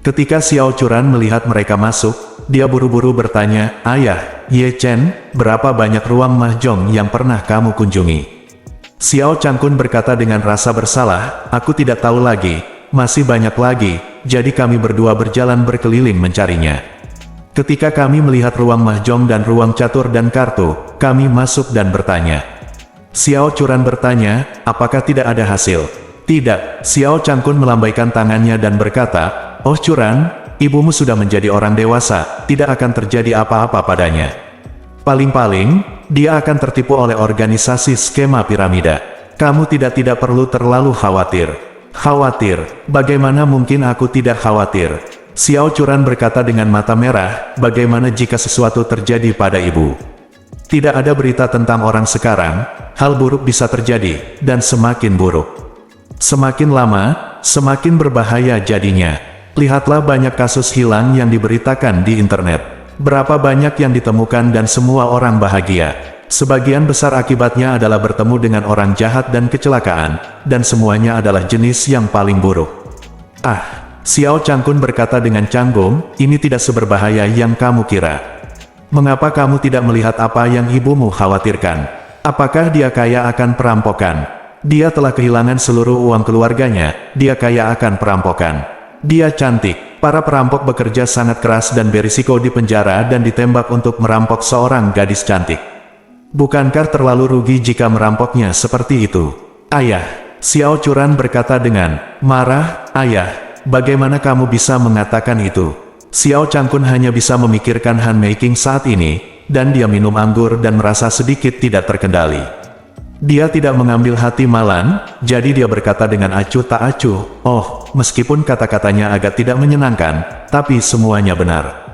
Ketika Xiao Churan melihat mereka masuk, dia buru-buru bertanya, Ayah, Ye Chen, berapa banyak ruang mahjong yang pernah kamu kunjungi? Xiao Changkun berkata dengan rasa bersalah, aku tidak tahu lagi, masih banyak lagi, jadi kami berdua berjalan berkeliling mencarinya. Ketika kami melihat ruang mahjong dan ruang catur dan kartu, kami masuk dan bertanya. Xiao Churan bertanya, apakah tidak ada hasil? Tidak, Xiao Changkun melambaikan tangannya dan berkata, Oh Churan, ibumu sudah menjadi orang dewasa, tidak akan terjadi apa-apa padanya. Paling-paling, dia akan tertipu oleh organisasi skema piramida. Kamu tidak perlu terlalu khawatir. Khawatir? Bagaimana mungkin aku tidak khawatir? Xiao Churan berkata dengan mata merah, bagaimana jika sesuatu terjadi pada ibu? Tidak ada berita tentang orang sekarang, hal buruk bisa terjadi, dan semakin buruk. Semakin lama, semakin berbahaya jadinya. Lihatlah banyak kasus hilang yang diberitakan di internet. Berapa banyak yang ditemukan dan semua orang bahagia. Sebagian besar akibatnya adalah bertemu dengan orang jahat dan kecelakaan, dan semuanya adalah jenis yang paling buruk. Ah, Xiao Changkun berkata dengan canggung, ini tidak seberbahaya yang kamu kira. Mengapa kamu tidak melihat apa yang ibumu khawatirkan? Apakah dia kaya akan perampokan? Dia telah kehilangan seluruh uang keluarganya, dia kaya akan perampokan. Dia cantik, para perampok bekerja sangat keras dan berisiko di penjara dan ditembak untuk merampok seorang gadis cantik. Bukankah terlalu rugi jika merampoknya seperti itu? Ayah, Xiao Churan berkata dengan marah, ayah, bagaimana kamu bisa mengatakan itu? Xiao Changkun hanya bisa memikirkan Han Meiking saat ini, dan dia minum anggur dan merasa sedikit tidak terkendali. Dia tidak mengambil hati Malan, jadi dia berkata dengan acuh tak acuh, oh, meskipun kata-katanya agak tidak menyenangkan, tapi semuanya benar.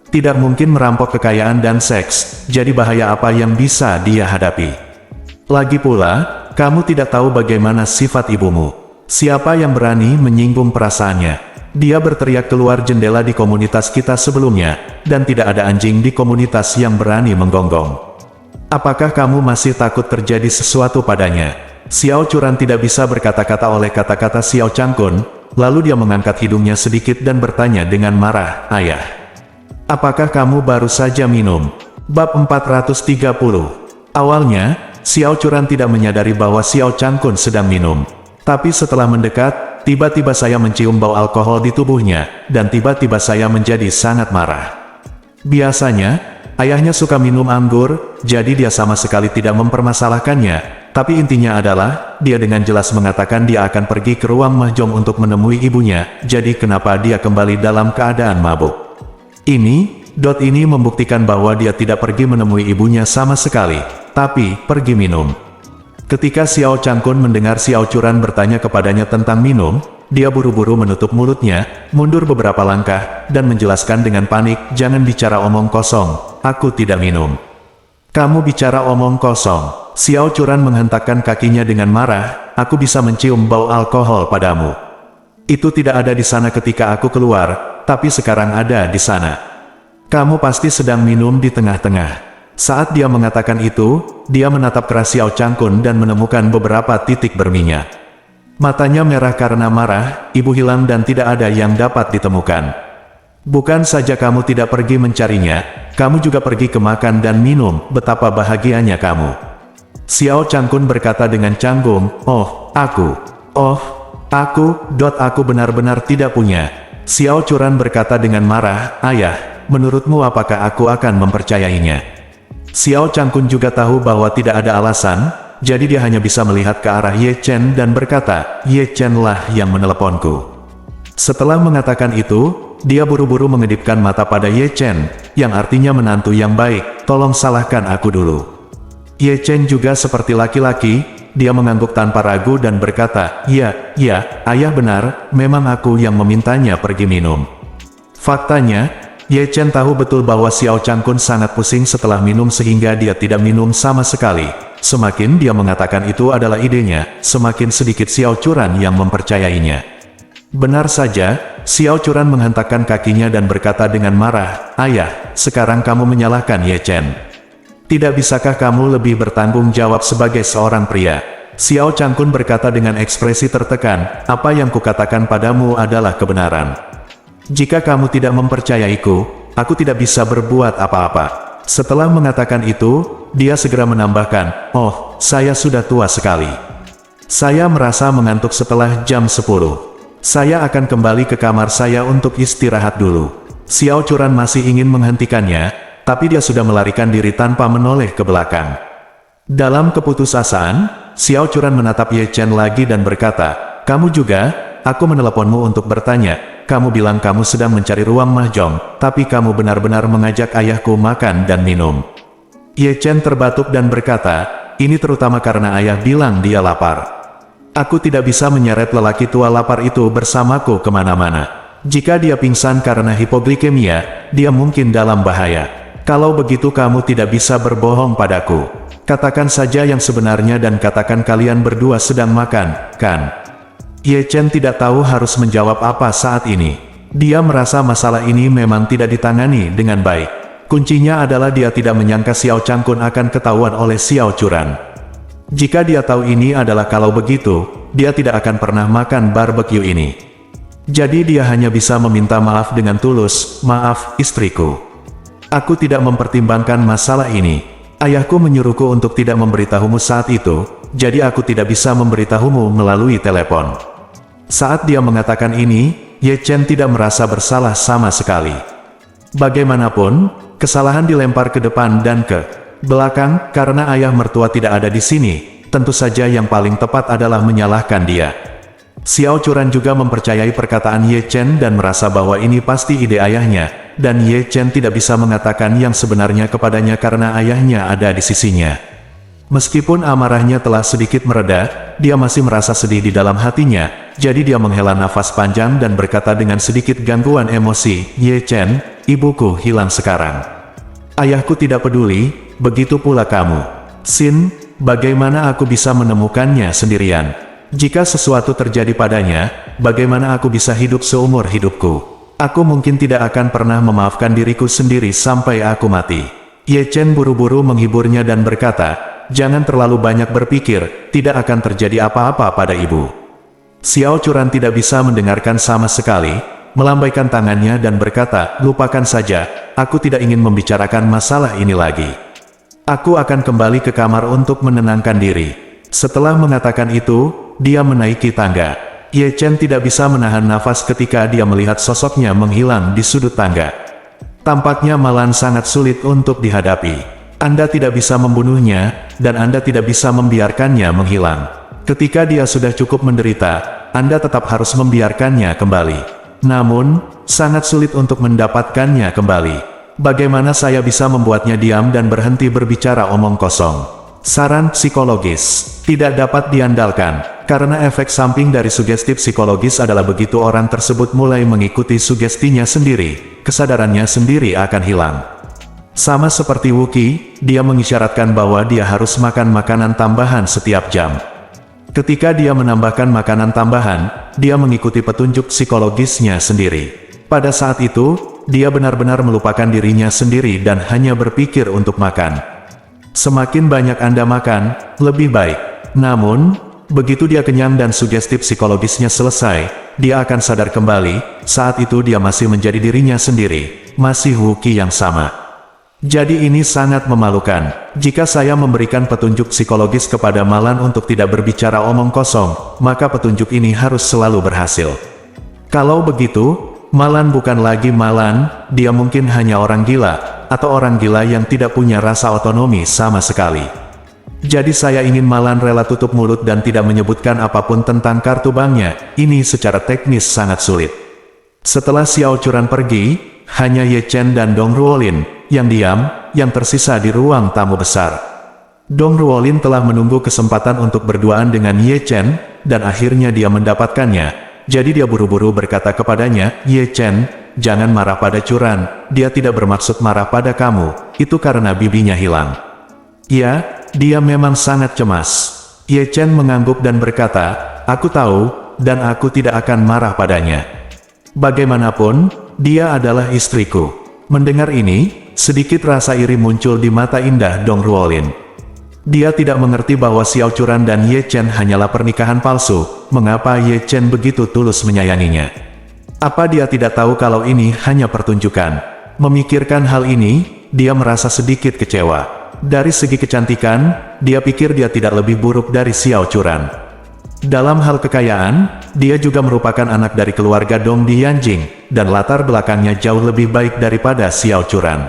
Tidak mungkin merampok kekayaan dan seks, jadi bahaya apa yang bisa dia hadapi? Lagi pula, kamu tidak tahu bagaimana sifat ibumu. Siapa yang berani menyinggung perasaannya? Dia berteriak keluar jendela di komunitas kita sebelumnya, dan tidak ada anjing di komunitas yang berani menggonggong. Apakah kamu masih takut terjadi sesuatu padanya? Xiao Churan tidak bisa berkata-kata oleh kata-kata Xiao Changkun, lalu dia mengangkat hidungnya sedikit dan bertanya dengan marah, ayah. Apakah kamu baru saja minum? Bab 430. Awalnya, Xiao Churan tidak menyadari bahwa Xiao Changkun sedang minum. Tapi setelah mendekat, tiba-tiba saya mencium bau alkohol di tubuhnya, dan tiba-tiba saya menjadi sangat marah. Biasanya, ayahnya suka minum anggur, jadi dia sama sekali tidak mempermasalahkannya. Tapi intinya adalah, dia dengan jelas mengatakan dia akan pergi ke ruang mahjong untuk menemui ibunya, jadi kenapa dia kembali dalam keadaan mabuk? Ini membuktikan bahwa dia tidak pergi menemui ibunya sama sekali, tapi pergi minum. Ketika Xiao Changkun mendengar Xiao Churan bertanya kepadanya tentang minum, dia buru-buru menutup mulutnya, mundur beberapa langkah, dan menjelaskan dengan panik, jangan bicara omong kosong, aku tidak minum. Kamu bicara omong kosong. Xiao Churan menghentakkan kakinya dengan marah, aku bisa mencium bau alkohol padamu. Itu tidak ada di sana ketika aku keluar, tapi sekarang ada di sana. Kamu pasti sedang minum di tengah-tengah. Saat dia mengatakan itu, dia menatap keras Xiao Changkun dan menemukan beberapa titik berminyak. Matanya merah karena marah, ibu hilang dan tidak ada yang dapat ditemukan. Bukan saja kamu tidak pergi mencarinya, kamu juga pergi ke makan dan minum, betapa bahagianya kamu. Xiao Changkun berkata dengan canggung, aku benar-benar tidak punya. Xiao Churan berkata dengan marah, ayah, menurutmu apakah aku akan mempercayainya? Xiao Changkun juga tahu bahwa tidak ada alasan, jadi dia hanya bisa melihat ke arah Ye Chen dan berkata, Ye Chen lah yang meneleponku. Setelah mengatakan itu, dia buru-buru mengedipkan mata pada Ye Chen, yang artinya menantu yang baik, tolong salahkan aku dulu. Ye Chen juga seperti laki-laki, dia mengangguk tanpa ragu dan berkata, ya, ayah benar, memang aku yang memintanya pergi minum. Faktanya, Ye Chen tahu betul bahwa Xiao Changkun sangat pusing setelah minum sehingga dia tidak minum sama sekali. Semakin dia mengatakan itu adalah idenya, semakin sedikit Xiao Churan yang mempercayainya. Benar saja, Xiao Churan menghentakkan kakinya dan berkata dengan marah, ayah, sekarang kamu menyalahkan Ye Chen. Tidak bisakah kamu lebih bertanggung jawab sebagai seorang pria? Xiao Changkun berkata dengan ekspresi tertekan, apa yang kukatakan padamu adalah kebenaran. Jika kamu tidak mempercayaiku, aku tidak bisa berbuat apa-apa. Setelah mengatakan itu, dia segera menambahkan, saya sudah tua sekali. Saya merasa mengantuk setelah jam 10. Saya akan kembali ke kamar saya untuk istirahat dulu. Xiao Churan masih ingin menghentikannya, tapi dia sudah melarikan diri tanpa menoleh ke belakang. Dalam keputusasaan, Xiao Churan menatap Ye Chen lagi dan berkata, kamu juga, aku meneleponmu untuk bertanya, kamu bilang kamu sedang mencari ruang mahjong, tapi kamu benar-benar mengajak ayahku makan dan minum. Ye Chen terbatuk dan berkata, ini terutama karena ayah bilang dia lapar. Aku tidak bisa menyeret lelaki tua lapar itu bersamaku kemana-mana. Jika dia pingsan karena hipoglikemia, dia mungkin dalam bahaya. Kalau begitu kamu tidak bisa berbohong padaku. Katakan saja yang sebenarnya dan katakan kalian berdua sedang makan, kan? Ye Chen tidak tahu harus menjawab apa saat ini. Dia merasa masalah ini memang tidak ditangani dengan baik. Kuncinya adalah dia tidak menyangka Xiao Changkun akan ketahuan oleh Xiao Churan. Jika dia tahu ini adalah kalau begitu, dia tidak akan pernah makan barbeque ini. Jadi dia hanya bisa meminta maaf dengan tulus, "Maaf, istriku. Aku tidak mempertimbangkan masalah ini. Ayahku menyuruhku untuk tidak memberitahumu saat itu, jadi aku tidak bisa memberitahumu melalui telepon." Saat dia mengatakan ini, Ye Chen tidak merasa bersalah sama sekali. Bagaimanapun, kesalahan dilempar ke depan dan ke belakang karena ayah mertua tidak ada di sini. Tentu saja yang paling tepat adalah menyalahkan dia. Xiao Churan juga mempercayai perkataan Ye Chen dan merasa bahwa ini pasti ide ayahnya, dan Ye Chen tidak bisa mengatakan yang sebenarnya kepadanya karena ayahnya ada di sisinya. Meskipun amarahnya telah sedikit mereda, dia masih merasa sedih di dalam hatinya, jadi dia menghela nafas panjang dan berkata dengan sedikit gangguan emosi, "Ye Chen, ibuku hilang sekarang. Ayahku tidak peduli, begitu pula kamu. Xin, bagaimana aku bisa menemukannya sendirian? Jika sesuatu terjadi padanya, bagaimana aku bisa hidup seumur hidupku? Aku mungkin tidak akan pernah memaafkan diriku sendiri sampai aku mati." Ye Chen buru-buru menghiburnya dan berkata, "Jangan terlalu banyak berpikir, tidak akan terjadi apa-apa pada ibu." Xiao Churan tidak bisa mendengarkan sama sekali, melambaikan tangannya dan berkata, "Lupakan saja, aku tidak ingin membicarakan masalah ini lagi. Aku akan kembali ke kamar untuk menenangkan diri." Setelah mengatakan itu, dia menaiki tangga. Ye Chen tidak bisa menahan nafas ketika dia melihat sosoknya menghilang di sudut tangga. Tampaknya Malan sangat sulit untuk dihadapi. Anda tidak bisa membunuhnya, dan Anda tidak bisa membiarkannya menghilang. Ketika dia sudah cukup menderita, Anda tetap harus membiarkannya kembali. Namun, sangat sulit untuk mendapatkannya kembali. Bagaimana saya bisa membuatnya diam dan berhenti berbicara omong kosong? Saran psikologis tidak dapat diandalkan, karena efek samping dari sugesti psikologis adalah begitu orang tersebut mulai mengikuti sugestinya sendiri, kesadarannya sendiri akan hilang. Sama seperti Wookie, dia mengisyaratkan bahwa dia harus makan makanan tambahan setiap jam. Ketika dia menambahkan makanan tambahan, dia mengikuti petunjuk psikologisnya sendiri. Pada saat itu, dia benar-benar melupakan dirinya sendiri dan hanya berpikir untuk makan. Semakin banyak Anda makan, lebih baik. Namun, begitu dia kenyang dan sugesti psikologisnya selesai, dia akan sadar kembali. Saat itu dia masih menjadi dirinya sendiri, masih Wookie yang sama. Jadi ini sangat memalukan. Jika saya memberikan petunjuk psikologis kepada Malan untuk tidak berbicara omong kosong, maka petunjuk ini harus selalu berhasil. Kalau begitu, Malan bukan lagi Malan, dia mungkin hanya orang gila, atau orang gila yang tidak punya rasa otonomi sama sekali. Jadi saya ingin Malan rela tutup mulut dan tidak menyebutkan apapun tentang kartu banknya. Ini secara teknis sangat sulit. Setelah Xiao Churan pergi, hanya Ye Chen dan Dong Ruolin yang diam, yang tersisa di ruang tamu besar. Dong Ruolin telah menunggu kesempatan untuk berduaan dengan Ye Chen, dan akhirnya dia mendapatkannya. Jadi dia buru-buru berkata kepadanya, "Ye Chen, jangan marah pada Churan, dia tidak bermaksud marah pada kamu, itu karena bibinya hilang." Ya, dia memang sangat cemas. Ye Chen mengangguk dan berkata, "Aku tahu, dan aku tidak akan marah padanya. Bagaimanapun, dia adalah istriku." Mendengar ini, sedikit rasa iri muncul di mata indah Dong Ruolin. Dia tidak mengerti bahwa Xiao Churan dan Ye Chen hanyalah pernikahan palsu. Mengapa Ye Chen begitu tulus menyayanginya? Apa dia tidak tahu kalau ini hanya pertunjukan? Memikirkan hal ini, dia merasa sedikit kecewa. Dari segi kecantikan, dia pikir dia tidak lebih buruk dari Xiao Churan. Dalam hal kekayaan, dia juga merupakan anak dari keluarga Dong di Yanjing, dan latar belakangnya jauh lebih baik daripada Xiao Churan.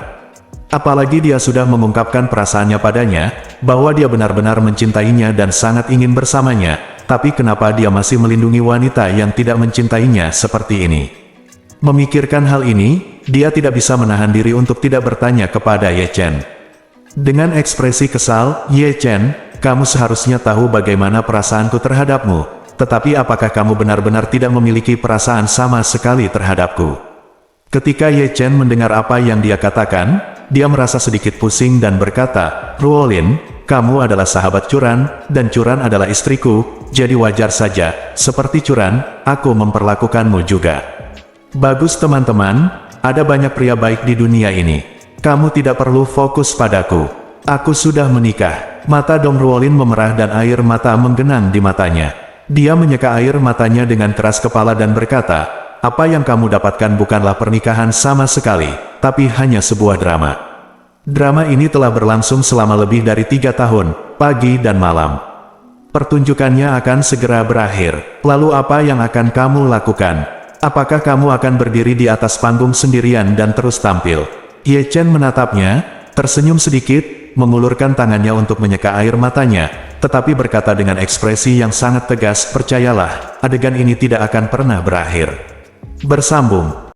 Apalagi dia sudah mengungkapkan perasaannya padanya, bahwa dia benar-benar mencintainya dan sangat ingin bersamanya, tapi kenapa dia masih melindungi wanita yang tidak mencintainya seperti ini? Memikirkan hal ini, dia tidak bisa menahan diri untuk tidak bertanya kepada Ye Chen. Dengan ekspresi kesal, "Ye Chen, kamu seharusnya tahu bagaimana perasaanku terhadapmu, tetapi apakah kamu benar-benar tidak memiliki perasaan sama sekali terhadapku?" Ketika Ye Chen mendengar apa yang dia katakan, dia merasa sedikit pusing dan berkata, "Ruolin, kamu adalah sahabat Churan, dan Churan adalah istriku, jadi wajar saja, seperti Churan, aku memperlakukanmu juga." Bagus teman-teman, ada banyak pria baik di dunia ini. Kamu tidak perlu fokus padaku. Aku sudah menikah. Mata Dong Ruolin memerah dan air mata menggenang di matanya. Dia menyeka air matanya dengan keras kepala dan berkata, apa yang kamu dapatkan bukanlah pernikahan sama sekali, tapi hanya sebuah drama. Drama ini telah berlangsung selama lebih dari 3 tahun, pagi dan malam. Pertunjukannya akan segera berakhir. Lalu apa yang akan kamu lakukan? Apakah kamu akan berdiri di atas panggung sendirian dan terus tampil? Ye Chen menatapnya, tersenyum sedikit, mengulurkan tangannya untuk menyeka air matanya, tetapi berkata dengan ekspresi yang sangat tegas, percayalah, adegan ini tidak akan pernah berakhir. Bersambung.